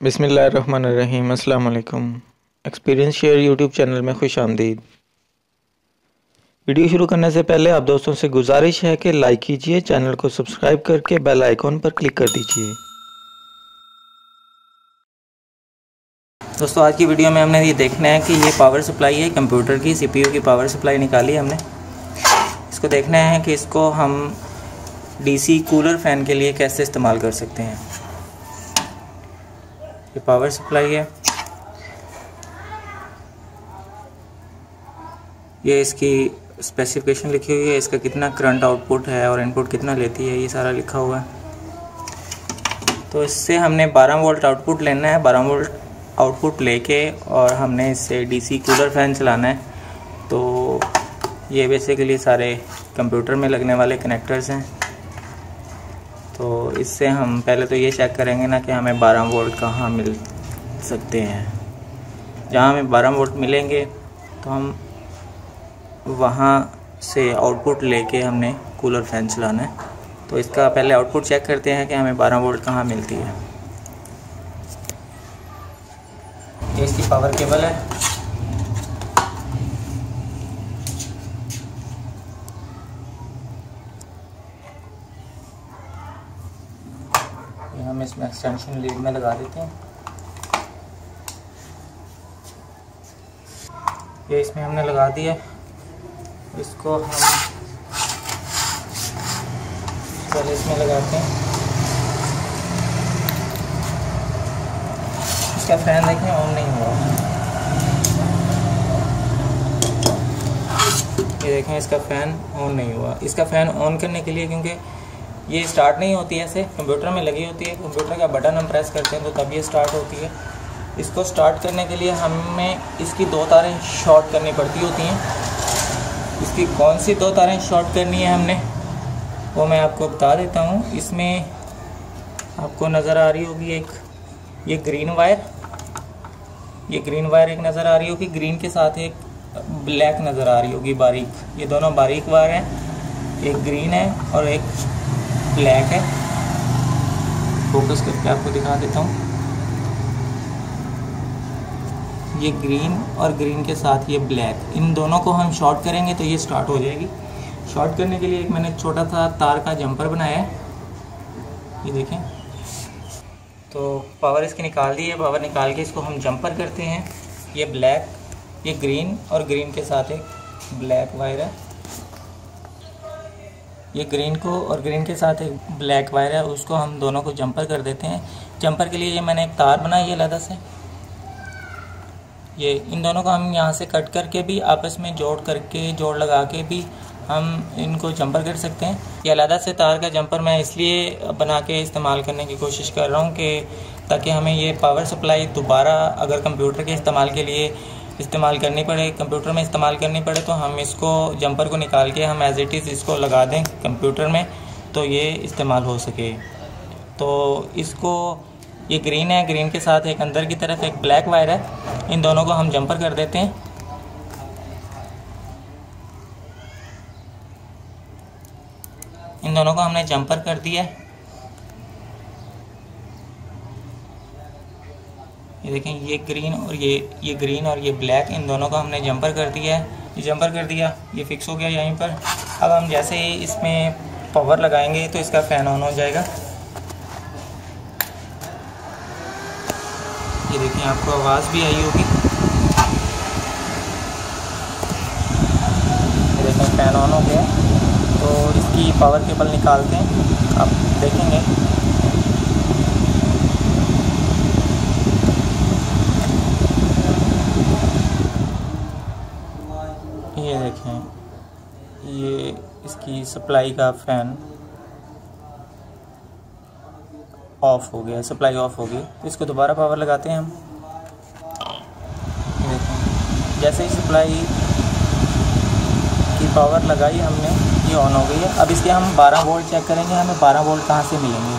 बिस्मिल्लाहिर्रहमानिर्रहीम। अस्सलाम वालेकुम। एक्सपीरियंस शेयर यूट्यूब चैनल में खुश आमदीद। वीडियो शुरू करने से पहले आप दोस्तों से गुजारिश है कि लाइक कीजिए, चैनल को सब्सक्राइब करके बेल आइकॉन पर क्लिक कर दीजिए। दोस्तों, आज की वीडियो में हमने ये देखना है कि ये पावर सप्लाई है कंप्यूटर की, सीपीयू की पावर सप्लाई निकाली है हमने। इसको देखना है कि इसको हम डीसी कूलर फ़ैन के लिए कैसे इस्तेमाल कर सकते हैं। ये पावर सप्लाई है, ये इसकी स्पेसिफिकेशन लिखी हुई है, इसका कितना करंट आउटपुट है और इनपुट कितना लेती है, ये सारा लिखा हुआ है। तो इससे हमने 12 वोल्ट आउटपुट लेना है। 12 वोल्ट आउटपुट लेके और हमने इससे डीसी कूलर फ़ैन चलाना है। तो ये बेसिकली सारे कंप्यूटर में लगने वाले कनेक्टर्स हैं। तो इससे हम पहले तो ये चेक करेंगे ना कि हमें 12 वोल्ट कहाँ मिल सकते हैं। जहाँ हमें 12 वोल्ट मिलेंगे तो हम वहाँ से आउटपुट लेके हमने कूलर फ़ैन चलाना है। तो इसका पहले आउटपुट चेक करते हैं कि हमें 12 वोल्ट कहाँ मिलती है। ये इसकी पावर केबल है। ये हम इसमें एक्सटेंशन लीड में लगा देते हैं। ये इसमें हमने लगा दिया। इसको हम पहले इसमें लगाते हैं। इसका फ़ैन देखें ऑन नहीं हुआ। ये देखें, इसका फ़ैन ऑन नहीं हुआ। इसका फ़ैन ऑन करने के लिए, क्योंकि ये स्टार्ट नहीं होती है, ऐसे कंप्यूटर में लगी होती है, कंप्यूटर का बटन हम प्रेस करते हैं तो तब ये स्टार्ट होती है। इसको स्टार्ट करने के लिए हमें इसकी 2 तारें शॉर्ट करनी पड़ती होती हैं। इसकी कौन सी 2 तारें शॉर्ट करनी है हमने, वो मैं आपको बता देता हूँ। इसमें आपको नज़र आ रही होगी एक ये ग्रीन वायर एक नज़र आ रही होगी। ग्रीन के साथ एक ब्लैक नज़र आ रही होगी बारीक। ये दोनों बारीक वायर हैं, एक ग्रीन है और एक ब्लैक है। फोकस करके आपको दिखा देता हूँ। ये ग्रीन और ग्रीन के साथ ये ब्लैक, इन दोनों को हम शॉर्ट करेंगे तो ये स्टार्ट हो जाएगी। शॉर्ट करने के लिए एक मैंने छोटा सा तार का जंपर बनाया है, ये देखें। तो पावर इसकी निकाल दी है। पावर निकाल के इसको हम जंपर करते हैं। ये ब्लैक, ये ग्रीन और ग्रीन के साथ एक ब्लैक वायर है। ये ग्रीन को और ग्रीन के साथ एक ब्लैक वायर है, उसको हम दोनों को जंपर कर देते हैं। जंपर के लिए ये मैंने एक तार बनाई है अलग से। ये इन दोनों को हम यहाँ से कट करके भी आपस में जोड़ लगा के भी हम इनको जंपर कर सकते हैं। ये अलग से तार का जंपर मैं इसलिए बना के इस्तेमाल करने की कोशिश कर रहा हूँ कि ताकि हमें ये पावर सप्लाई दोबारा अगर कंप्यूटर के इस्तेमाल के लिए इस्तेमाल करनी पड़े, कंप्यूटर में इस्तेमाल करनी पड़े, तो हम इसको जंपर को निकाल के हम एज इट इज़ इसको लगा दें कंप्यूटर में, तो ये इस्तेमाल हो सके। तो इसको, ये ग्रीन है, ग्रीन के साथ एक अंदर की तरफ एक ब्लैक वायर है, इन दोनों को हम जंपर कर देते हैं। इन दोनों को हमने जंपर कर दिया है। ये देखें, ये ग्रीन और ये ग्रीन और ये ब्लैक, इन दोनों को हमने जंपर कर दिया है। ये जंपर कर दिया, ये फिक्स हो गया यहीं पर। अब हम जैसे ही इसमें पावर लगाएंगे तो इसका फ़ैन ऑन हो जाएगा। ये देखें, आपको आवाज़ भी आई होगी। ये देखें, फ़ैन ऑन हो गया। तो इसकी पावर केबल निकालते हैं, आप देखेंगे। ये देखें, ये इसकी सप्लाई का फ़ैन ऑफ हो गया, सप्लाई ऑफ हो गई। तो इसको दोबारा पावर लगाते हैं हम। ये देखें, जैसे ही सप्लाई की पावर लगाई हमने, ये ऑन हो गई है। अब इसके हम 12 वोल्ट चेक करेंगे, हमें 12 वोल्ट कहाँ से मिलेंगे।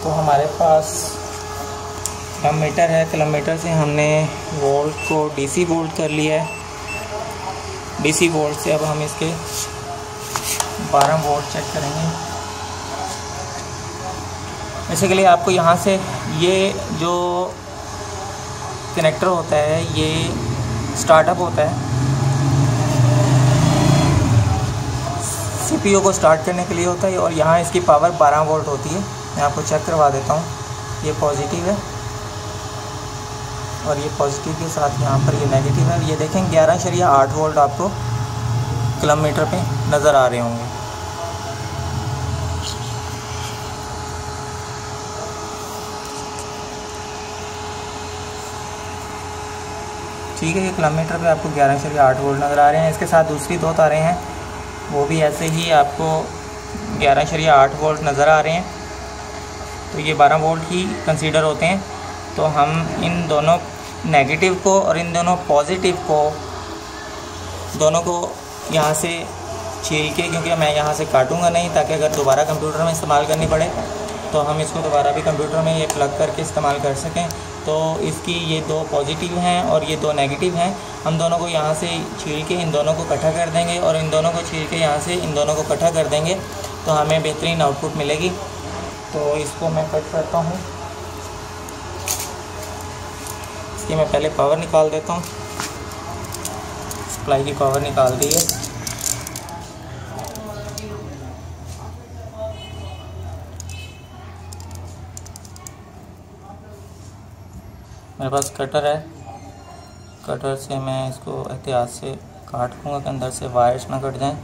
तो हमारे पास किलोमीटर है, किलोमीटर से हमने वोल्ट को डीसी वोल्ट कर लिया है। डीसी वोल्ट से अब हम इसके 12 वोल्ट चेक करेंगे। बेसिकली आपको यहाँ से ये जो कनेक्टर होता है ये स्टार्टअप होता है, सीपीयू को स्टार्ट करने के लिए होता है, और यहाँ इसकी पावर 12 वोल्ट होती है। मैं आपको चेक करवा देता हूँ, ये पॉजिटिव है और ये पॉजिटिव के साथ यहाँ पर ये नेगेटिव है। ये देखें 11.8 वोल्ट आपको किलोमीटर पे नज़र आ रहे होंगे। ठीक है, ये किलोमीटर पे आपको 11.8 वोल्ट नज़र आ रहे हैं। इसके साथ दूसरी 2 तारें हैं, वो भी ऐसे ही आपको 11.8 वोल्ट नज़र आ रहे हैं। तो ये 12 वोल्ट ही कंसीडर होते हैं। तो हम इन दोनों नेगेटिव को और इन दोनों पॉजिटिव को दोनों को यहाँ से छील के, क्योंकि मैं यहाँ से काटूँगा नहीं ताकि अगर दोबारा कंप्यूटर में इस्तेमाल करनी पड़े तो हम इसको दोबारा भी कंप्यूटर में ये प्लग करके इस्तेमाल कर सकें। तो इसकी ये 2 पॉजिटिव हैं और ये 2 नेगेटिव हैं। हम दोनों को यहाँ से छील के इन दोनों को इकट्ठा कर देंगे और इन दोनों को छील के यहाँ से इन दोनों को इकट्ठा कर देंगे, तो हमें बेहतरीन आउटपुट मिलेगी। तो इसको मैं कट करता हूँ। इसकी मैं पहले पावर निकाल देता हूँ। सप्लाई की पावर निकाल दी है। मेरे पास कटर है, कटर से मैं इसको एहतियात से काट दूँगा कि अंदर से वायर्स ना कट जाएं।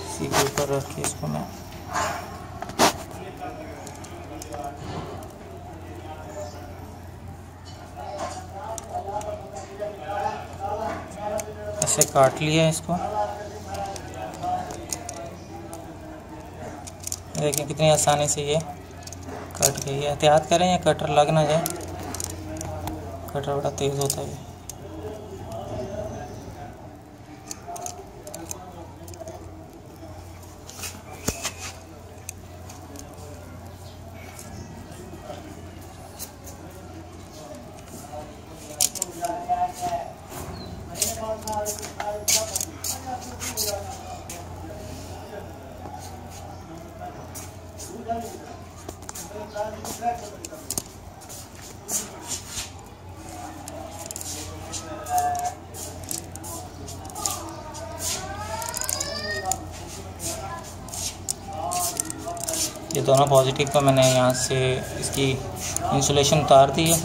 इसी के ऊपर रख के इसको मैं ऐसे काट लिया इसको। देखिए कितनी आसानी से ये कट गई है। एहतियात करें या कटर लग ना जाए, कटर बड़ा तेज़ होता है। ये दोनों पॉजिटिव को मैंने यहाँ से इसकी इंसुलेशन उतार दी है।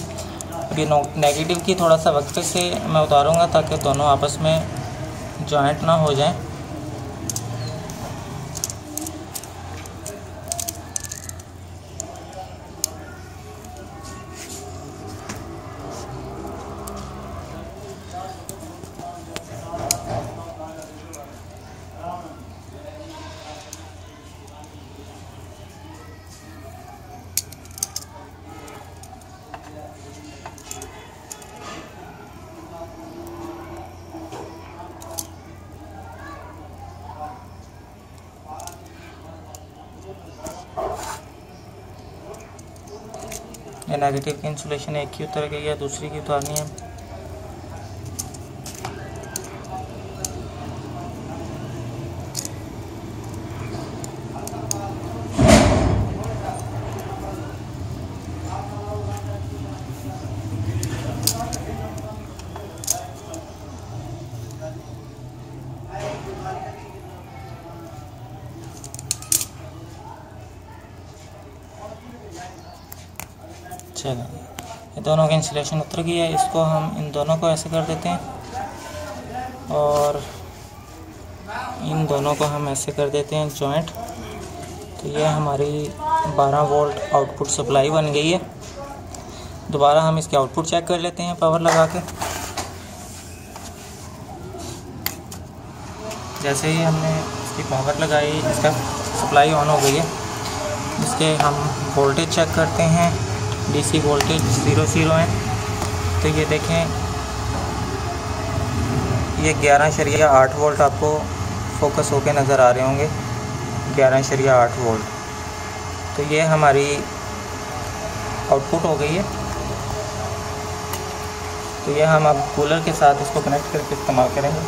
अब ये नेगेटिव की थोड़ा सा वक्त से मैं उतारूँगा ताकि दोनों आपस में जॉइंट ना हो जाएं। ये नेगेटिव की इंसुलेशन एक की उतर गई है, दूसरी की उतारनी है। चलो, ये दोनों की इंसुलेशन उतर गई है। इसको हम इन दोनों को ऐसे कर देते हैं और इन दोनों को हम ऐसे कर देते हैं जॉइंट। तो ये हमारी 12 वोल्ट आउटपुट सप्लाई बन गई है। दोबारा हम इसके आउटपुट चेक कर लेते हैं पावर लगा के। जैसे ही हमने इसकी पावर लगाई, इसका सप्लाई ऑन हो गई है। इसके हम वोल्टेज चेक करते हैं। डीसी वोल्टेज 0 है। तो ये देखें, ये 11.8 वोल्ट आपको फोकस होके नज़र आ रहे होंगे। 11.8 वोल्ट। तो ये हमारी आउटपुट हो गई है। तो ये हम अब कूलर के साथ इसको कनेक्ट करके इस्तेमाल करेंगे।